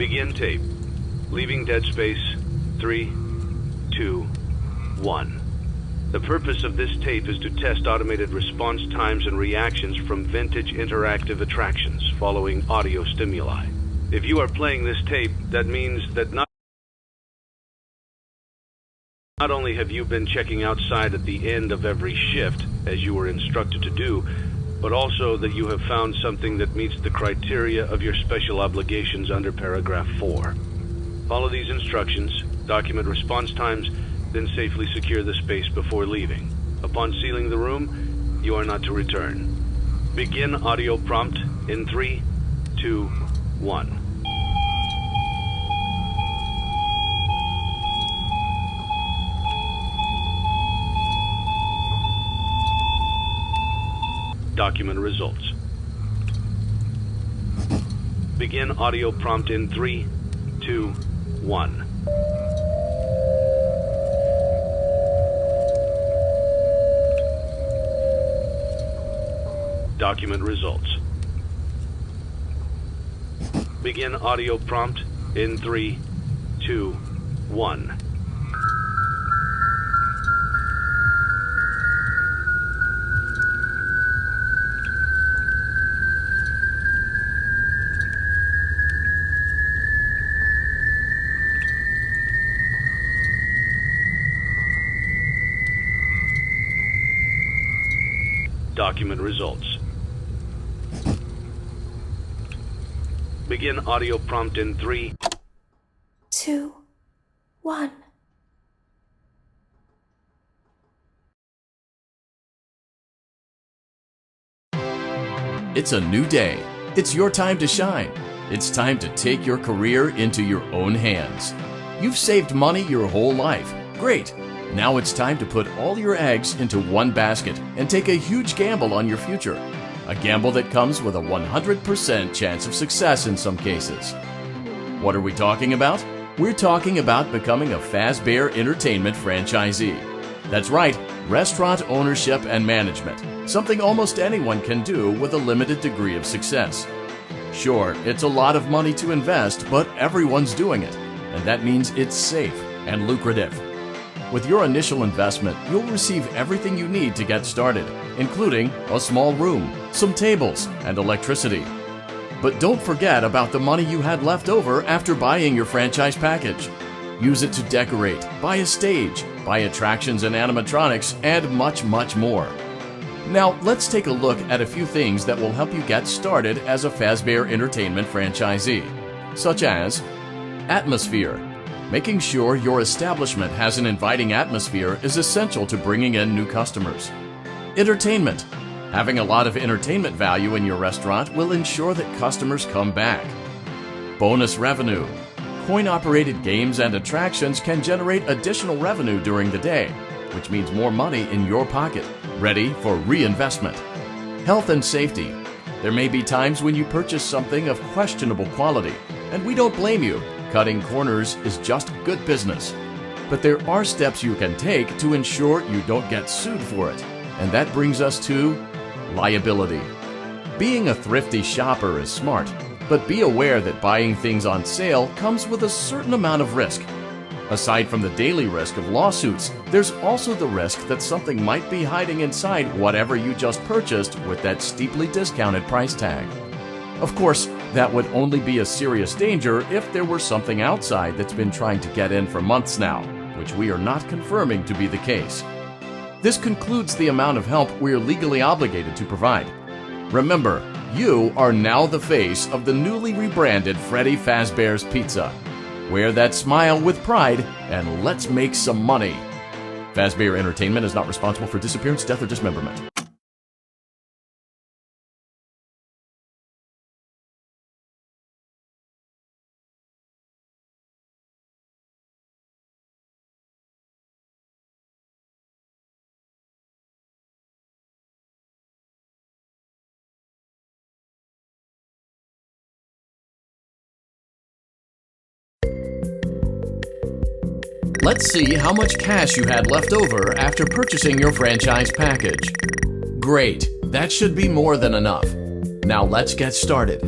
Begin tape. Leaving dead space. 3, 2, 1. The purpose of this tape is to test automated response times and reactions from vintage interactive attractions following audio stimuli. If you are playing this tape, that means that not only have you been checking outside at the end of every shift, as you were instructed to do, but also that you have found something that meets the criteria of your special obligations under paragraph 4. Follow these instructions, document response times, then safely secure the space before leaving. Upon sealing the room, you are not to return. Begin audio prompt in 3, 2, 1. Document results. Begin audio prompt in 3, 2, 1. Document results. Begin audio prompt in 3, 2, 1. Document results. Begin audio prompt in 3, 2, 1. It's a new day. It's your time to shine. It's time to take your career into your own hands. You've saved money your whole life. Great. Now it's time to put all your eggs into one basket and take a huge gamble on your future. A gamble that comes with a 100% chance of success in some cases. What are we talking about? We're talking about becoming a Fazbear Entertainment franchisee. That's right, restaurant ownership and management. Something almost anyone can do with a limited degree of success. Sure, it's a lot of money to invest, but everyone's doing it. And that means it's safe and lucrative. With your initial investment, you'll receive everything you need to get started, including a small room, some tables, and electricity. But don't forget about the money you had left over after buying your franchise package. Use it to decorate, buy a stage, buy attractions and animatronics, and much, much more. Now, let's take a look at a few things that will help you get started as a Fazbear Entertainment franchisee, such as atmosphere. Making sure your establishment has an inviting atmosphere is essential to bringing in new customers. Entertainment. Having a lot of entertainment value in your restaurant will ensure that customers come back. Bonus revenue. Coin-operated games and attractions can generate additional revenue during the day, which means more money in your pocket, ready for reinvestment. Health and safety. There may be times when you purchase something of questionable quality, and we don't blame you. Cutting corners is just good business. But there are steps you can take to ensure you don't get sued for it, and that brings us to liability. Being a thrifty shopper is smart, but be aware that buying things on sale comes with a certain amount of risk. Aside from the daily risk of lawsuits, there's also the risk that something might be hiding inside whatever you just purchased with that steeply discounted price tag. Of course, that would only be a serious danger if there were something outside that's been trying to get in for months now, which we are not confirming to be the case. This concludes the amount of help we are legally obligated to provide. Remember, you are now the face of the newly rebranded Freddy Fazbear's Pizza. Wear that smile with pride, and let's make some money. Fazbear Entertainment is not responsible for disappearance, death, or dismemberment. Let's see how much cash you had left over after purchasing your franchise package. Great, that should be more than enough. Now let's get started.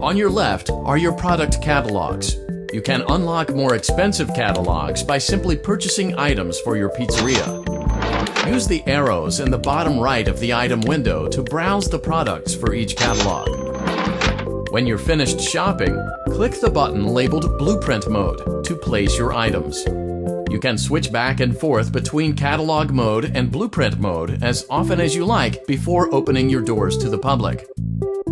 On your left are your product catalogs. You can unlock more expensive catalogs by simply purchasing items for your pizzeria. Use the arrows in the bottom right of the item window to browse the products for each catalog. When you're finished shopping, click the button labeled Blueprint Mode to place your items. You can switch back and forth between Catalog Mode and Blueprint Mode as often as you like before opening your doors to the public.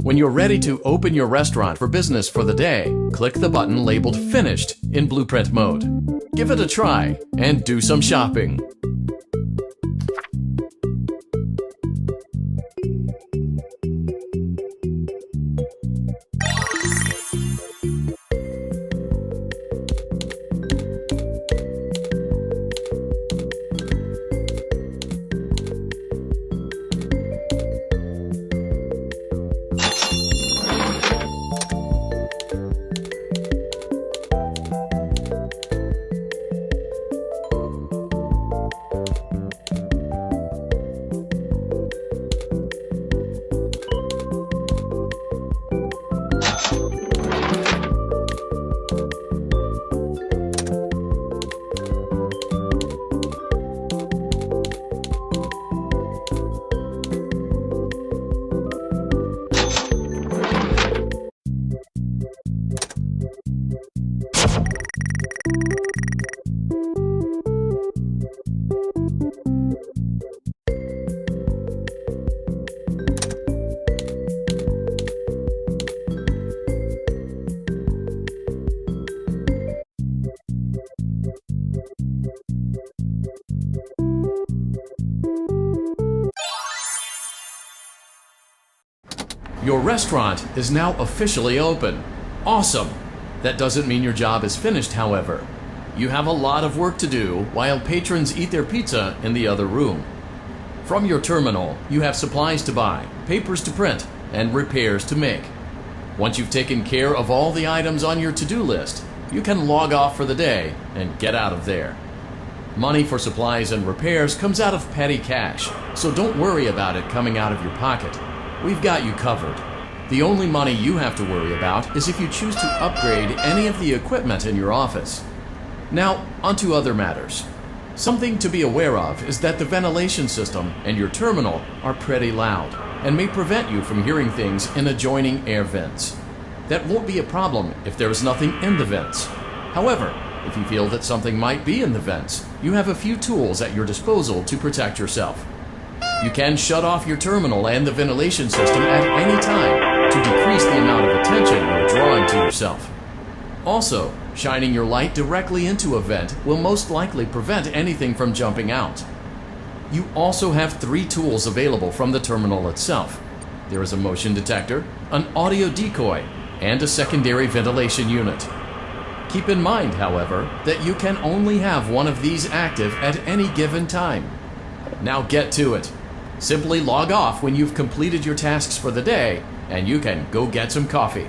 When you're ready to open your restaurant for business for the day, click the button labeled Finished in Blueprint Mode. Give it a try and do some shopping. Your restaurant is now officially open. Awesome! That doesn't mean your job is finished, however. You have a lot of work to do while patrons eat their pizza in the other room. From your terminal, you have supplies to buy, papers to print, and repairs to make. Once you've taken care of all the items on your to-do list, you can log off for the day and get out of there. Money for supplies and repairs comes out of petty cash, so don't worry about it coming out of your pocket. We've got you covered. The only money you have to worry about is if you choose to upgrade any of the equipment in your office. Now, onto other matters. Something to be aware of is that the ventilation system and your terminal are pretty loud and may prevent you from hearing things in adjoining air vents. That won't be a problem if there is nothing in the vents. However, if you feel that something might be in the vents, you have a few tools at your disposal to protect yourself. You can shut off your terminal and the ventilation system at any time to decrease the amount of attention you're drawing to yourself. Also, shining your light directly into a vent will most likely prevent anything from jumping out. You also have 3 tools available from the terminal itself. There is a motion detector, an audio decoy, and a secondary ventilation unit. Keep in mind, however, that you can only have one of these active at any given time. Now get to it. Simply log off when you've completed your tasks for the day, and you can go get some coffee.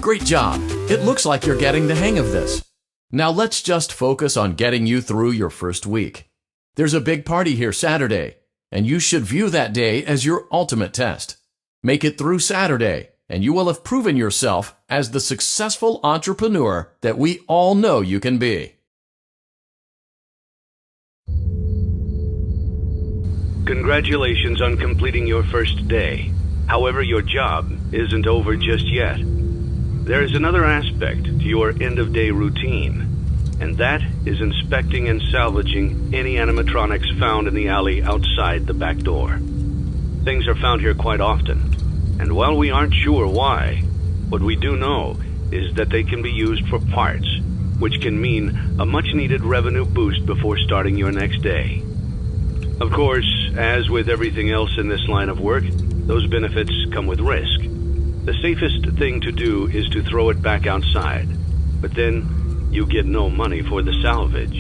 Great job! It looks like you're getting the hang of this. Now let's just focus on getting you through your first week. There's a big party here Saturday, and you should view that day as your ultimate test. Make it through Saturday, and you will have proven yourself as the successful entrepreneur that we all know you can be. Congratulations on completing your first day. However, your job isn't over just yet. There is another aspect to your end-of-day routine, and that is inspecting and salvaging any animatronics found in the alley outside the back door. Things are found here quite often, and while we aren't sure why, what we do know is that they can be used for parts, which can mean a much-needed revenue boost before starting your next day. Of course, as with everything else in this line of work, those benefits come with risk. The safest thing to do is to throw it back outside, but then you get no money for the salvage.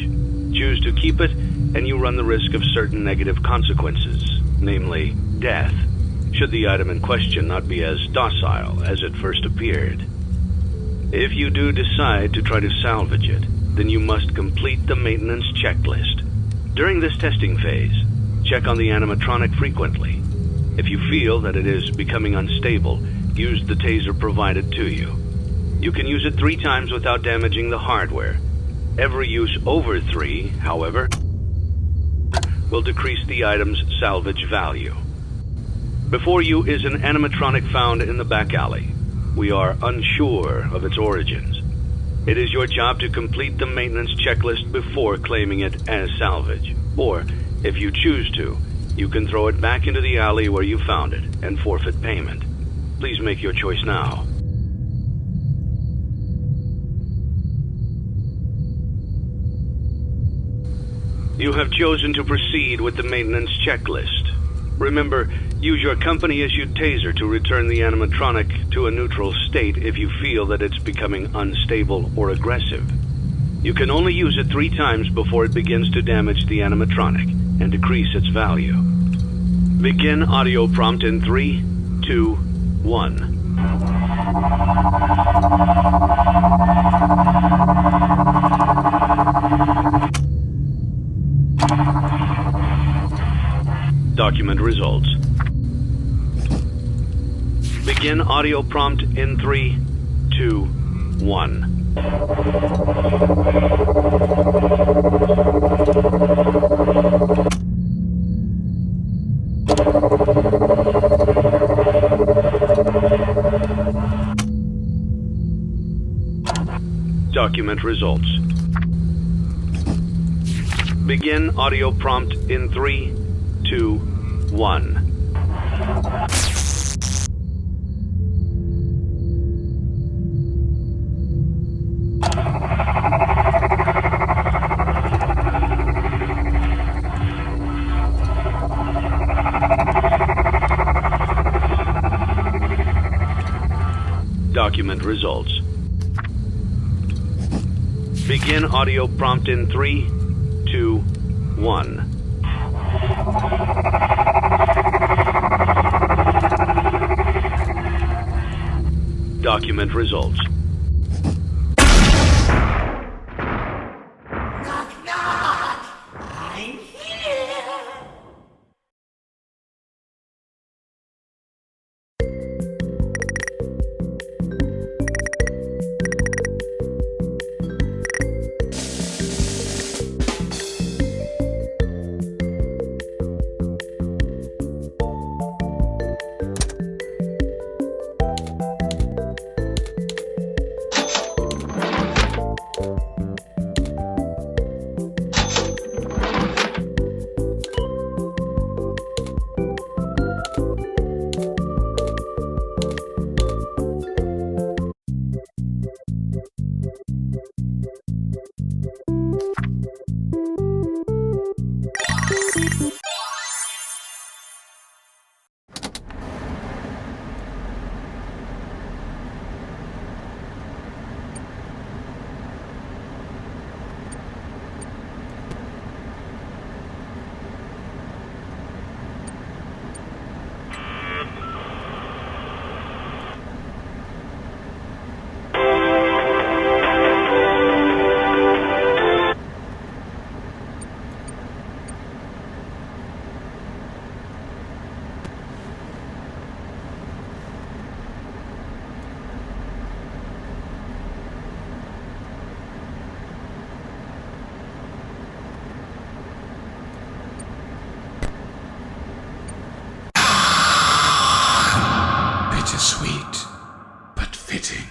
Choose to keep it, and you run the risk of certain negative consequences, namely death, should the item in question not be as docile as it first appeared. If you do decide to try to salvage it, then you must complete the maintenance checklist. During this testing phase, check on the animatronic frequently. If you feel that it is becoming unstable, use the taser provided to you. You can use it 3 times without damaging the hardware. Every use over 3, however, will decrease the item's salvage value. Before you is an animatronic found in the back alley. We are unsure of its origins. It is your job to complete the maintenance checklist before claiming it as salvage. Or, if you choose to, you can throw it back into the alley where you found it and forfeit payment. Please make your choice now. You have chosen to proceed with the maintenance checklist. Remember, use your company-issued taser to return the animatronic to a neutral state if you feel that it's becoming unstable or aggressive. You can only use it 3 times before it begins to damage the animatronic and decrease its value. Begin audio prompt in 3, 2, 1. Document results. Begin audio prompt in 3, 2, 1. Document results. Begin audio prompt in 3, 2, 1. Document results. Begin audio prompt in 3, 2, 1. Document results. Knock, knock! I'm here! Bittersweet, but fitting.